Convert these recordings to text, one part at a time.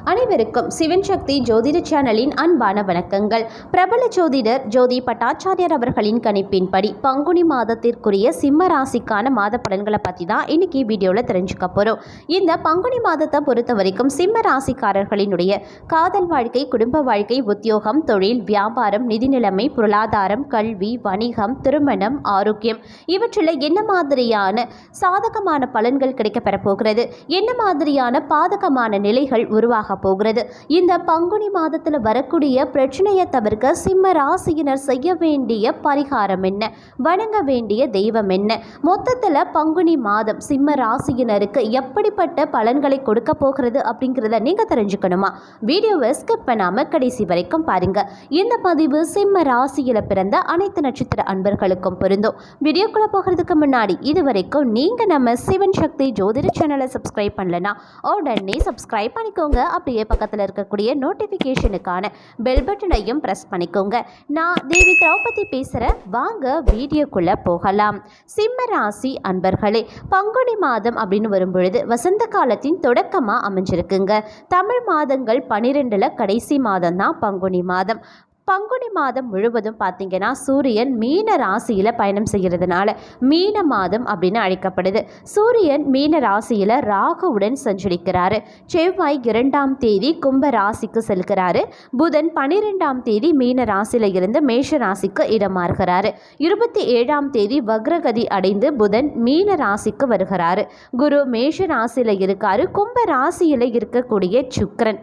அனைவருக்கும் சிவன் சக்தி ஜோதிட சேனலின் அன்பான வணக்கங்கள். பிரபல ஜோதிடர் ஜோதி பட்டாச்சாரியர் அவர்களின் கணிப்பின்படி பங்குனி மாதத்திற்குரிய சிம்ம ராசிக்கான மாத பலன்களை பற்றி தான் இன்னைக்கு வீடியோவில் தெரிஞ்சுக்க போகிறோம். இந்த பங்குனி மாதத்தை பொறுத்த வரைக்கும் சிம்ம ராசிக்காரர்களினுடைய காதல் வாழ்க்கை, குடும்ப வாழ்க்கை, உத்தியோகம், தொழில், வியாபாரம், நிதி நிலைமை, பொருளாதாரம், கல்வி, வணிகம், திருமணம், ஆரோக்கியம் இவற்றில் என்ன மாதிரியான சாதகமான பலன்கள் கிடைக்க பெறப்போகிறது, என்ன மாதிரியான பாதகமான நிலைகள் உருவாக போகிறது, இந்த பங்குனி மாதத்தில் வரக்கூடிய பிரச்சனையை தவிர்க்க சிம்ம ராசியினர் செய்ய வேண்டிய பரிகாரம் என்ன, வணங்க வேண்டிய தெய்வம் என்ன, மொத்தத்தில் பங்குனி மாதம் சிம்ம ராசியினருக்கு எப்படிப்பட்ட பலன்களை கொடுக்க போகிறது அப்படிங்கிறத நீங்க தெரிஞ்சுக்கணுமா? வீடியோவை ஸ்கிப் பண்ணாம கடைசி வரைக்கும் பாருங்க. இந்த பதிவு சிம்ம ராசியில பிறந்த அனைத்து நட்சத்திர அன்பர்களுக்கும் பொருந்தும். வீடியோக்குள்ள போகிறதுக்கு முன்னாடி இதுவரைக்கும் நீங்க நம்ம சிவன் சக்தி ஜோதிட சேனலை சப்ஸ்கிரைப் பண்ணலனா உடனே சப்ஸ்கிரைப் பண்ணிக்கோங்க. அப்படியே பக்கத்தில் இருக்கக்கூடிய நோட்டிஃபிகேஷனுக்கான பெல் பட்டனையும் ப்ரெஸ் பண்ணிக்கோங்க. நான் தேவி திரௌபதி பேசுகிறேன். வாங்க வீடியோக்குள்ளே போகலாம். சிம்ம ராசி அன்பர்களே, பங்குனி மாதம் அப்படின்னு வரும்பொழுது வசந்த காலத்தின் தொடக்கமாக அமைஞ்சிருக்குங்க. தமிழ் மாதங்கள் 12ல் கடைசி மாதம் தான் பங்குனி மாதம். பங்குனி மாதம் முழுவதும் பார்த்தீங்கன்னா சூரியன் மீன ராசியில் பயணம் செய்கிறதுனால மீன மாதம் அப்படின்னு அழைக்கப்படுது. சூரியன் மீன ராசியில் ராகுவுடன் சஞ்சரிக்கிறாரு. செவ்வாய் 2ஆம் தேதி கும்ப ராசிக்கு செல்கிறாரு. புதன் 12ஆம் தேதி மீன ராசியில் இருந்து மேஷ ராசிக்கு இடமாறுகிறாரு. 27ஆம் தேதி வக்ரகதி அடைந்து புதன் மீன ராசிக்கு வருகிறாரு. குரு மேஷ ராசியில் இருக்காரு. கும்ப ராசியில் இருக்கக்கூடிய சுக்கிரன்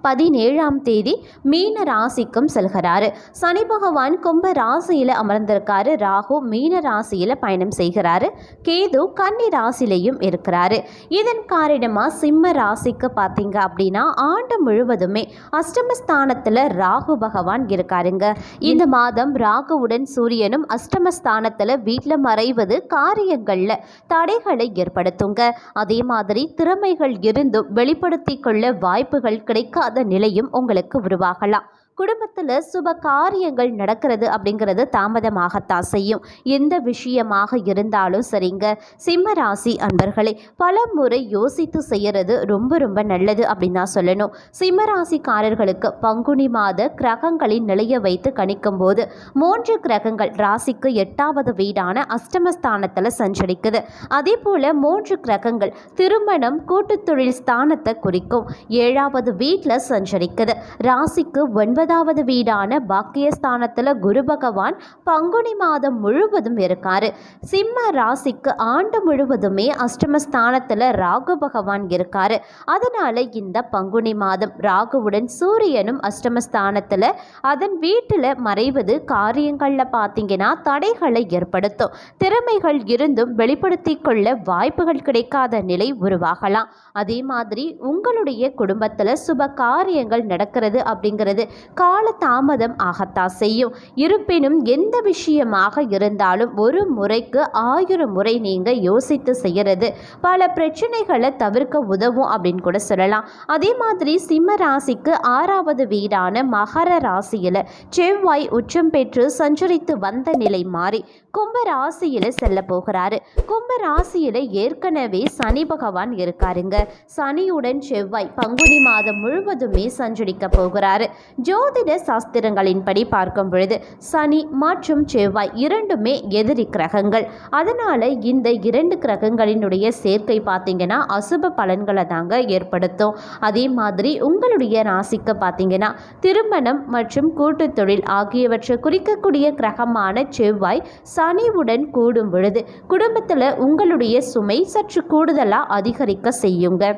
17ஆம் தேதி மீன ராசிக்கும் செல்கிறாரு. சனி பகவான் கும்ப ராசியில் அமர்ந்திருக்காரு. ராகு மீன ராசியில் பயணம் செய்கிறாரு. கேது கன்னி ராசிலையும் இருக்கிறாரு. இதன் காரணமாக சிம்ம ராசிக்கு பார்த்தீங்க அப்படின்னா ஆண்டு முழுவதுமே அஷ்டமஸ்தானத்தில் ராகு பகவான் இருக்காருங்க. இந்த மாதம் ராகுவுடன் சூரியனும் அஷ்டமஸ்தானத்தில் வீட்டில் மறைவது காரியங்களில் தடைகளை ஏற்படுத்துங்க. அதே மாதிரி திறமைகள் இருந்தும் வெளிப்படுத்தி கொள்ள வாய்ப்புகள் கிடைக்க நிலையும் உங்களுக்கு உருவாகலாம். குடும்பத்தில் சுப காரியங்கள் நடக்கிறது அப்படிங்கிறது தாமதமாகத்தான் செய்யும். எந்த விஷயமாக இருந்தாலும் சரிங்க, சிம்ம ராசி அன்பர்களே பல முறை யோசித்து செய்யறது ரொம்ப ரொம்ப நல்லது அப்படின்னு தான் சொல்லணும். சிம்ம ராசிக்காரர்களுக்கு பங்குனி மாத கிரகங்களின் நிலையை வைத்து கணிக்கும் போது 3 கிரகங்கள் ராசிக்கு 8வது வீடான அஷ்டமஸ்தானத்தில் சஞ்சரிக்குது. அதே போல 3 கிரகங்கள் திருமணம், கூட்டு தொழில் ஸ்தானத்தை குறிக்கும் 7வது வீட்டில் சஞ்சரிக்குது. ராசிக்கு 9வது வீடான பாக்கியஸ்தானத்தில் குரு பகவான் பங்குனி மாதம் முழுவதும் இருக்காரு. சிம்ம ராசிக்கு ஆண்டு முழுவதுமே அஷ்டமஸ்தானத்தில் ராகு பகவான் இருக்காரு. அதனால இந்த பங்குனி மாதம் ராகுவுடன் சூரியனும் அஷ்டமஸ்தானத்தில் அதன் வீட்டில் மறைவது காரியங்களில் பார்த்தீங்கன்னா தடைகளை ஏற்படுத்தும். திறமைகள் இருந்தும் வெளிப்படுத்தி கொள்ள வாய்ப்புகள் கிடைக்காத நிலை உருவாகலாம். அதே மாதிரி உங்களுடைய குடும்பத்தில் சுப காரியங்கள் நடக்கிறது அப்படிங்கிறது கால தாமதம் ஆகத்தான் செய்யும். இருப்பினும் எந்த விஷயமாக இருந்தாலும் ஒரு முறைக்கு 1000 முறை நீங்க யோசித்து செய்யறது பல பிரச்சனைகளை தவிர்க்க உதவும் அப்படின்னு கூட சொல்லலாம். அதே மாதிரி சிம்ம ராசிக்கு 6வது வீடான மகர ராசியில செவ்வாய் உச்சம் பெற்று சஞ்சரித்து வந்த நிலை மாறி கும்ப ராசியில செல்ல போகிறாரு. கும்ப ராசியில ஏற்கனவே சனி பகவான் இருக்காருங்க. சனியுடன் செவ்வாய் பங்குனி மாதம் முழுவதுமே சஞ்சரிக்க போகிறாரு. ஜோதிட சாஸ்திரங்களின்படி பார்க்கும் பொழுது சனி மற்றும் செவ்வாய் இரண்டுமே எதிரி கிரகங்கள். அதனால இந்த 2 கிரகங்களினுடைய சேர்க்கை பார்த்தீங்கன்னா அசுப பலன்களை தாங்க ஏற்படுத்தும். அதே மாதிரி உங்களுடைய ராசிக்கு பார்த்தீங்கன்னா திருமணம் மற்றும் கூட்டு தொழில் ஆகியவற்றை குறிக்கக்கூடிய கிரகமான செவ்வாய் சனியுடன் கூடும் பொழுது குடும்பத்தில் உங்களுடைய சுமை சற்று கூடுதலாக அதிகரிக்க செய்யுங்க.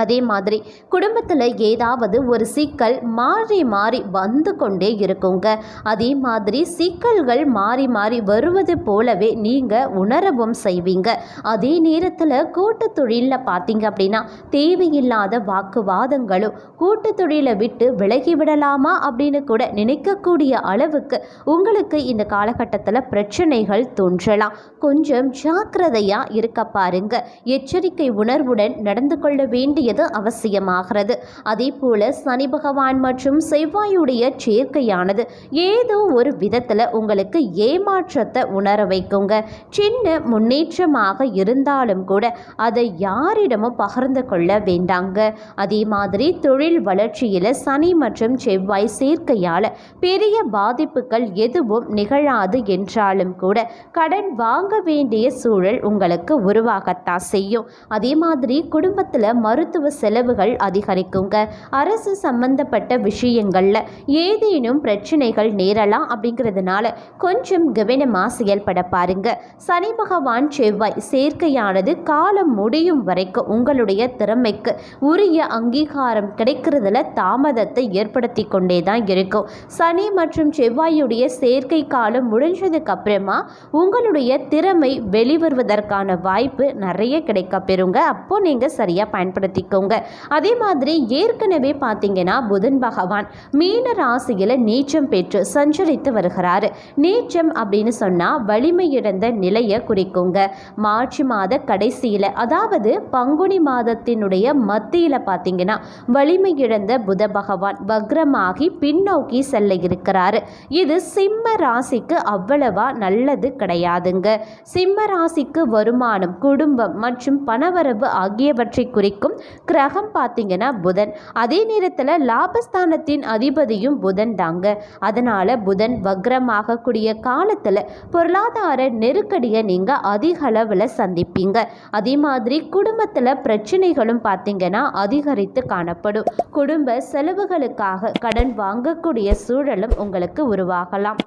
அதே மாதிரி குடும்பத்தில் ஏதாவது ஒரு சிக்கல் மாறி மாறி வந்து கொண்டே இருக்குங்க. அதே மாதிரி சிக்கல்கள் மாறி மாறி வருவது போலவே நீங்கள் உணரவும் செய்வீங்க. அதே நேரத்தில் கூட்டு தொழிலில் பார்த்தீங்க அப்படின்னா தேவையில்லாத வாக்குவாதங்களும் கூட்டு தொழிலை விட்டு விலகிவிடலாமா அப்படின்னு கூட நினைக்கக்கூடிய அளவுக்கு உங்களுக்கு இந்த காலகட்டத்தில் பிரச்சனைகள் தோன்றலாம். கொஞ்சம் ஜாக்கிரதையாக இருக்க பாருங்க. எச்சரிக்கை உணர்வுடன் நடந்து கொள்ள வேண்டிய வேண்டியது அவசியமாகிறது. அதே போல சனி பகவான் மற்றும் செவ்வாயுடைய சேர்க்கையானது ஏதோ ஒரு விதத்தில் உங்களுக்கு ஏமாற்றத்தை உணர வைக்குங்க. சின்ன முன்னேற்றமாக இருந்தாலும் கூட அதை யாரிடமும் பகிர்ந்து கொள்ள வேண்டாங்க. அதே மாதிரி தொழில் வளர்ச்சியில் சனி மற்றும் செவ்வாய் சேர்க்கையால் பெரிய பாதிப்புகள் எதுவும் நிகழாது என்றாலும் கூட கடன் வாங்க வேண்டிய சூழல் உங்களுக்கு உருவாகத்தான் செய்யும். அதே மாதிரி குடும்பத்தில் மருத்துவ செலவுகள் அதிகரிக்குங்க. அரசு சம்பந்தப்பட்ட விஷயங்கள்ல ஏதேனும் பிரச்சனைகள் நேரலாம். அப்படிங்கிறதுனால கொஞ்சம் கவனமாக செயல்பட பாருங்க. சனி பகவான் செவ்வாய் சேர்க்கையானது காலம் முடியும் வரைக்கும் உங்களுடைய திறமைக்கு உரிய அங்கீகாரம் கிடைக்கிறதுல தாமதத்தை ஏற்படுத்தி கொண்டே தான் இருக்கும். சனி மற்றும் செவ்வாயுடைய சேர்க்கை காலம் முடிஞ்சதுக்கு அப்புறமா உங்களுடைய திறமை வெளிவருவதற்கான வாய்ப்பு நிறைய கிடைக்க பெறுங்க. அப்போ நீங்க சரியா பயன்படுத்திக்கோங்க. அதே மாதிரி ஏற்கனவே பார்த்தீங்கன்னா புதன் பகவான் மீன ராசியில நீச்சம் பெற்று சஞ்சரித்து வருகிறாரு. நீச்சம் அப்படின்னு சொன்னா வலிமை இழந்த நிலையை குறிக்குங்க. மார்ச் மாத கடைசியில, அதாவது பங்குனி மாதத்தினுடைய மத்தியில பார்த்தீங்கன்னா வலிமை இழந்த புத பகவான் வக்ரமாகி பின்னோக்கி செல்ல இருக்கிறாரு. இது சிம்ம ராசிக்கு அவ்வளவா நல்லது கிடையாதுங்க. சிம்ம ராசிக்கு வருமானம், குடும்பம் மற்றும் பணவரவு ஆகியவற்றை குறிக்கும் கிரகம் பார்த்தீங்கன்னா புதன். அதே நேரத்தில் லாபஸ்தானத்தின் அதிபதியும் புதன் தாங்க. அதனால புதன் வக்ரமாகக்கூடிய காலத்தில் பொருளாதார நெருக்கடியை நீங்க அதிக அளவில் சந்திப்பீங்க. அதே மாதிரி குடும்பத்தில் பிரச்சனைகளும் பார்த்தீங்கன்னா அதிகரித்து காணப்படும். குடும்ப செலவுகளுக்காக கடன் வாங்கக்கூடிய சூழலும் உங்களுக்கு உருவாகலாம்.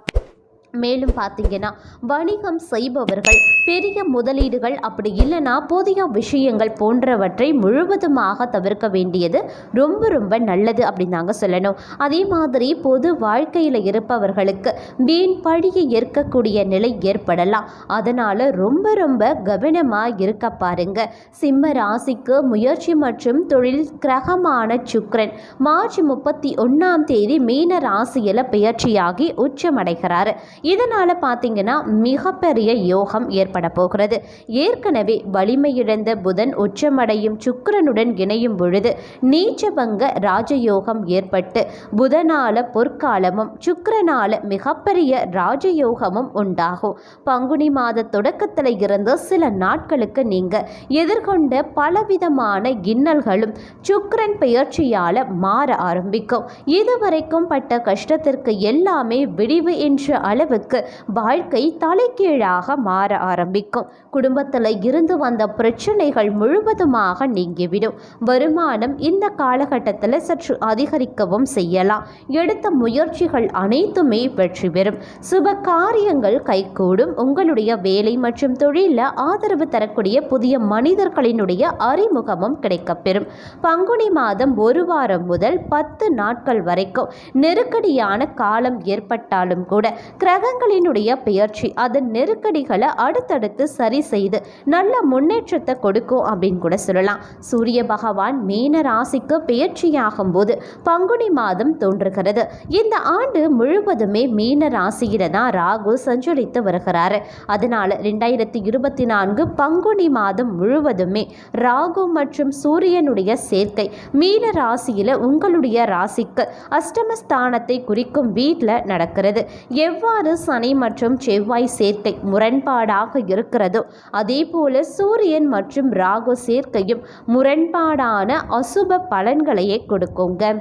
மேலும் பார்த்தீங்கன்னா வணிகம் செய்பவர்கள் பெரிய முதலீடுகள் அப்படி இல்லைன்னா புதிய விஷயங்கள் போன்றவற்றை முழுவதுமாக தவிர்க்க வேண்டியது ரொம்ப ரொம்ப நல்லது அப்படின்னு தாங்க சொல்லணும். அதே மாதிரி பொது வாழ்க்கையில் இருப்பவர்களுக்கு வீண் பழியை ஏற்கக்கூடிய நிலை ஏற்படலாம். அதனால் ரொம்ப ரொம்ப கவனமாக இருக்க பாருங்க. சிம்ம ராசிக்கு முயற்சி மற்றும் தொழில் கிரகமான சுக்கிரன் மார்ச் 31 மீன ராசியில் பெயர்ச்சியாகி உச்சமடைகிறார். இதனால் பார்த்தீங்கன்னா மிகப்பெரிய யோகம் ஏற்பட போகிறது. ஏற்கனவே வலிமை இழந்த புதன் உச்சமடையும் சுக்கிரனுடன் இணையும் பொழுது நீச்சபங்க ராஜயோகம் ஏற்பட்டு புதனால பொற்காலமும் சுக்கிரனால மிகப்பெரிய ராஜயோகமும் உண்டாகும். பங்குனி மாத தொடக்கத்தில் இருந்து சில நாட்களுக்கு நீங்க எதிர்கொண்ட பலவிதமான இன்னல்களும் சுக்கிரன் பெயர்ச்சியால மாற ஆரம்பிக்கும். இதுவரைக்கும் பட்ட கஷ்டத்திற்கு எல்லாமே விடிவு என்ற அளவுக்கு வாழ்க்கை தலைகீழாக மாற ஆரம்பிக்கும். குடும்பத்தில் இருந்து வந்த பிரச்சனைகள் முழுவதுமாக நீங்கிவிடும். வருமானம் இந்த காலகட்டத்தில் சற்று அதிகரிக்கவும் செய்யலாம். எடுத்த முயற்சிகள் அனைத்துமே வெற்றி பெறும். சுப காரியங்கள் கைகூடும். உங்களுடைய வேலை மற்றும் தொழிலில் ஆதரவு தரக்கூடிய புதிய மனிதர்களினுடைய அறிமுகமும் கிடைக்கப்பெறும். பங்குனி மாதம் ஒரு வாரம் முதல் 10 நாட்கள் வரைக்கும் நெருக்கடியான காலம் ஏற்பட்டாலும் கூட கிரகங்களினுடைய பெயர்ச்சி அதன் நெருக்கடிகளை அடுத்தடுத்து சரி செய்து நல்ல முன்னேற்றத்தை கொடுக்கும் அப்படின்னு கூட சொல்லலாம். சூரிய பகவான் மீன ராசிக்கு பெயர்ச்சியாகும் போது பங்குனி மாதம் தோன்றுகிறது. இந்த ஆண்டு முழுவதுமே மீன ராசியில தான் ராகு சஞ்சரித்து வருகிறாரு. அதனால 2024 பங்குனி மாதம் முழுவதுமே ராகு மற்றும் சூரியனுடைய சேர்க்கை மீன ராசியில உங்களுடைய ராசிக்கு அஷ்டமஸ்தானத்தை குறிக்கும் வீட்டில் நடக்கிறது. எவ்வாறு சனி மற்றும் செவ்வாய் சேர்க்கை முரண்பாடாக இருக்கிறதோ அதே போல சூரியன் மற்றும் ராகு சேர்க்கையும் முரண்பாடான அசுப பலன்களையே கொடுக்குங்க.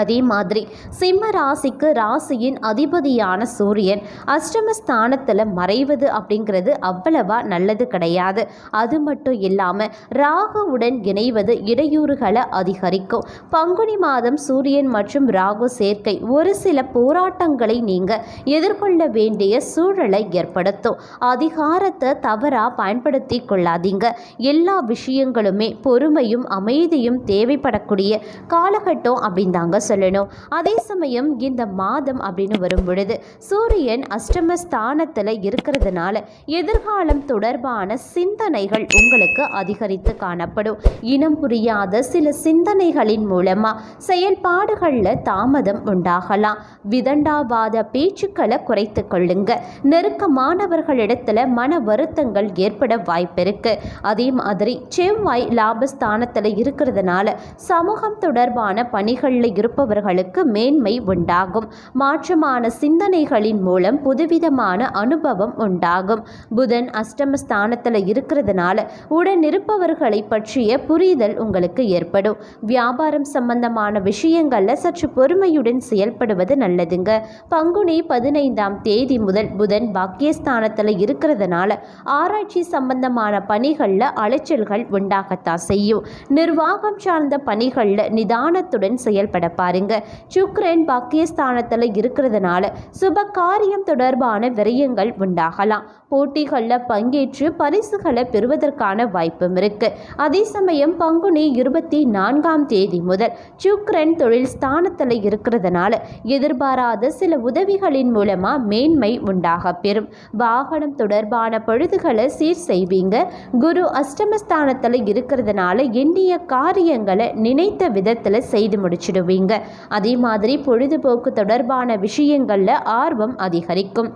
அதே மாதிரி சிம்ம ராசிக்கு ராசியின் அதிபதியான சூரியன் அஷ்டமஸ்தானத்தில் மறைவது அப்படிங்கிறது அவ்வளவா நல்லது கிடையாது. அது மட்டும் இல்லாமல் ராகுவுடன் இணைவது இடையூறுகளை அதிகரிக்கும். பங்குனி மாதம் சூரியன் மற்றும் ராகு சேர்க்கை ஒரு சில போராட்டங்களை நீங்கள் எதிர்கொள்ள வேண்டிய சூழலை ஏற்படுத்தும். அதிகாரத்தை தவறாக பயன்படுத்தி கொள்ளாதீங்க. எல்லா விஷயங்களுமே பொறுமையும் அமைதியும் தேவைப்படக்கூடிய காலகட்டம் அப்படின்னு தாங்க சொல்லணும். அதே சமயம் இந்த மாதம் அப்படின்னு வரும் பொழுது சூரியன் அஷ்டமஸ்தானத்தில் இருக்கிறதுனால எதிர்காலம் தொடர்பான சிந்தனைகள் உங்களுக்கு அதிகரித்து காணப்படும். இனம் புரியாத சில சிந்தனைகளின் மூலமா செயல்பாடுகளில் தாமதம் உண்டாகலாம். விதண்டாவாத பேச்சுக்களை குறைத்து கொள்ளுங்க. நெருக்கமானவர்களிடத்துல மன வருத்தங்கள் ஏற்பட வாய்ப்பிருக்கு. அதே மாதிரி செவ்வாய் லாபஸ்தானத்தில் இருக்கிறதுனால சமூகம் தொடர்பான பணிகளில் இருப்பவர்களுக்கு மேன்மை உண்டாகும். மாற்றமான சிந்தனைகளின் மூலம் புதுவிதமான அனுபவம் உண்டாகும். புதன் அஷ்டமஸ்தானத்தில் இருக்கிறதுனால உடனிருப்பவர்களை பற்றிய புரிதல் உங்களுக்கு ஏற்படும். வியாபாரம் சம்பந்தமான விஷயங்களில் சற்று பொறுமையுடன் செயல்படுவது நல்லதுங்க. பங்குனி 15ஆம் தேதி முதல் புதன் பாக்கியஸ்தானத்தில் இருக்கிறதுனால ஆராய்ச்சி சம்பந்தமான பணிகளில் அலைச்சல்கள் உண்டாகத்தான் செய்யும். நிர்வாகம் சார்ந்த பணிகளில் நிதானத்துடன் செயல்பட பாருங்க. சுக்கிரன் பாக்கியஸ்தானத்தில் இருக்கிறதுனால சுப காரியம் தொடர்பான விரயங்கள் உண்டாகலாம். போட்டிகளில் பங்கேற்று பரிசுகளை பெறுவதற்கான வாய்ப்பும் இருக்கு. அதே சமயம் பங்குனி 24ஆம் தேதி முதல் சுக்கிரன் தொழில் ஸ்தானத்தில் இருக்கிறதுனால எதிர்பாராத சில உதவிகளின் மூலமா மேன்மை உண்டாக பெறும். வாகனம் தொடர்பான பழுதுகளை சீர் செய்வீங்க. குரு அஷ்டமஸ்தானத்தில் இருக்கிறதுனால எண்ணிய காரியங்களை நினைத்த விதத்தில் செய்து முடிச்சிடுவீங்க. அதே மாதிரி பொழுதுபோக்கு தொடர்பான விஷயங்களில் ஆர்வம் அதிகரிக்கும்.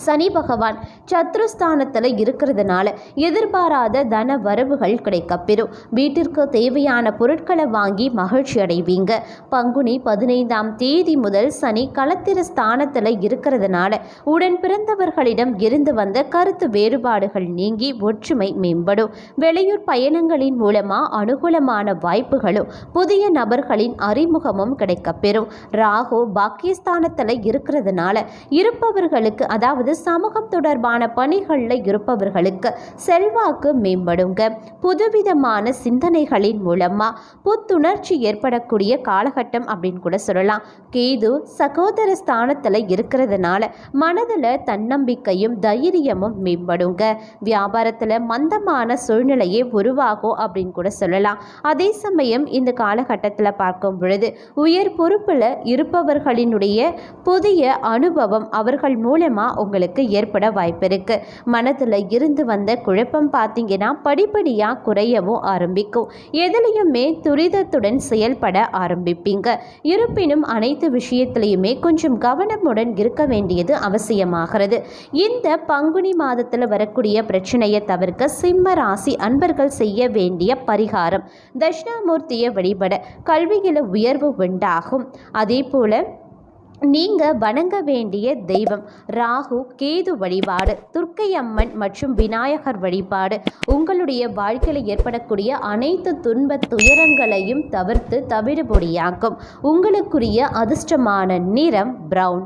சனி பகவான் சத்ருஸ்தானத்தில் இருக்கிறதுனால எதிர்பாராத தன வரவுகள் கிடைக்கப்பெறும். வீட்டிற்கு தேவையான பொருட்களை வாங்கி மகிழ்ச்சி அடைவீங்க. பங்குனி 15ஆம் தேதி முதல் சனி களத்திர ஸ்தானத்தில் இருக்கிறதுனால உடன் பிறந்தவர்களிடம் இருந்து வந்த கருத்து வேறுபாடுகள் நீங்கி ஒற்றுமை மேம்படும். வெளியூர் பயணங்களின் மூலமாக அனுகூலமான வாய்ப்புகளும் புதிய நபர்களின் அறிமுகமும் கிடைக்கப்பெறும். ராகு பாக்கியஸ்தானத்தில் இருக்கிறதுனால இருப்பவர்களுக்கு அதாவது சமூகம் தொடர்பான பணிகளில் இருப்பவர்களுக்கு செல்வாக்கு மேம்படுங்க. புதுவிதமான சிந்தனைகளின் மூலமா புத்துணர்ச்சி ஏற்படக்கூடிய காலகட்டம் அப்படின்னு கூட சொல்லலாம். கேது சகோதர ஸ்தானத்தில் இருக்கிறதுனால மனதில் தன்னம்பிக்கையும் தைரியமும் மேம்படுங்க. வியாபாரத்தில் மந்தமான சூழ்நிலையே உருவாகும் அப்படின்னு கூட சொல்லலாம். அதே சமயம் இந்த காலகட்டத்தில் பார்க்கும் பொழுது உயர் பொறுப்பில் இருப்பவர்களினுடைய புதிய அனுபவம் அவர்கள் மூலமாக உங்களுக்கு ஏற்பட வாய்ப்பு இருக்கு. மனதில் இருந்து வந்த குழப்பம் பார்த்தீங்கன்னா படிப்படியாக குறையவும் ஆரம்பிக்கும். எதுலையுமே துரிதத்துடன் செயல்பட ஆரம்பிப்பீங்க. இருப்பினும் அனைத்து விஷயத்திலையுமே கொஞ்சம் கவனமுடன் இருக்க வேண்டியது அவசியமாகிறது. இந்த பங்குனி மாதத்தில் வரக்கூடிய பிரச்சனையை தவிர்க்க சிம்ம ராசி அன்பர்கள் செய்ய வேண்டிய பரிகாரம் தட்சிணாமூர்த்தியை வழிபட கல்வியில் உயர்வு உண்டாகும். அதே போல நீங்கள் வணங்க வேண்டிய தெய்வம் ராகு கேது வழிபாடு, துர்க்கை அம்மன் மற்றும் விநாயகர் வழிபாடு உங்களுடைய வாழ்க்கையில் ஏற்படக்கூடிய அனைத்து துன்ப துயரங்களையும் தவிர்த்து தவிடுபொடியாக்கும். உங்களுக்குரிய அதிர்ஷ்டமான நிறம் பிரவுன்.